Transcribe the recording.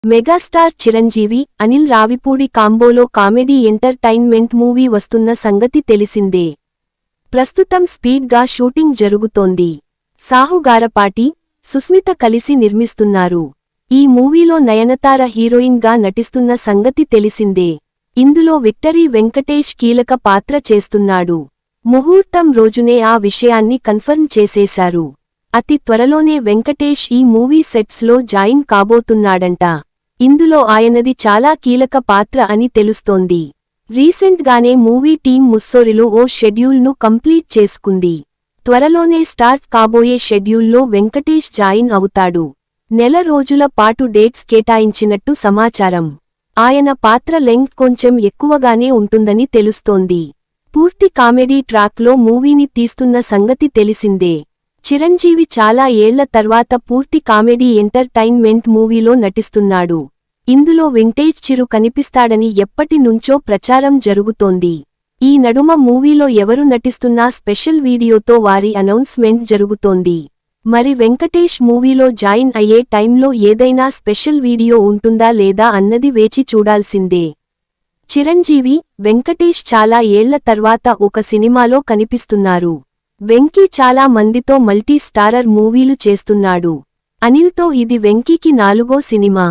Megastar Chiranjeevi, Anil Ravipudi కాంబోలో comedy entertainment movie వస్తున్న సంగతి తెలిసిందే. ప్రస్తుతం స్పీడ్గా షూటింగ్ జరుగుతోంది. సాహు గారపాటి, సుస్మిత కలిసి నిర్మిస్తున్నారు. ఈ మూవీలో నయనతార హీరోయిన్గా నటిస్తున్న సంగతి తెలిసిందే. ఇందులో విక్టరీ వెంకటేష్ కీలక పాత్ర చేస్తున్నాడు. ముహూర్తం రోజునే ఆ విషయాన్ని కన్ఫర్మ్ చేసేశారు. అతి త్వరలోనే వెంకటేష్ ఈ మూవీ సెట్స్లో జాయిన్ కాబోతున్నాడంట. ఇందులో ఆయనది చాలా కీలక పాత్ర అని తెలుస్తోంది. రీసెంట్గానే మూవీ టీం ముస్సోరిలో ఓ షెడ్యూల్ను కంప్లీట్ చేసుకుంది. త్వరలోనే స్టార్ట్ కాబోయే షెడ్యూల్లో వెంకటేష్ జాయిన్ అవుతాడు. నెల రోజుల పాటు డేట్స్ కేటాయించినట్టు సమాచారం. ఆయన పాత్ర లెంగ్త్ కొంచెం ఎక్కువగానే ఉంటుందని తెలుస్తోంది. పూర్తి కామెడీ ట్రాక్లో మూవీని తీస్తున్న సంగతి తెలిసిందే. చిరంజీవి చాలా ఏళ్ల తర్వాత పూర్తి కామెడీ ఎంటర్టైన్మెంట్ మూవీలో నటిస్తున్నాడు. ఇందులో వింటేజ్ చిరు కనిపిస్తాడని ఎప్పటి నుంచో ప్రచారం జరుగుతోంది. ఈ నడుమ మూవీలో ఎవరు నటిస్తున్నా స్పెషల్ వీడియోతో వారి అనౌన్స్మెంట్ జరుగుతోంది. మరి వెంకటేష్ మూవీలో జాయిన్ అయ్యే టైంలో ఏదైనా స్పెషల్ వీడియో ఉంటుందా లేదా అన్నది వేచి చూడాల్సిందే. చిరంజీవి, వెంకటేష్ చాలా ఏళ్ల తర్వాత ఒక సినిమాలో కనిపిస్తున్నారు. వెంకీ చాలా మందితో మల్టీ స్టారర్ మూవీలు చేస్తున్నాడు. అనిల్తో ఇది వెంకీకి 4వ సినిమా.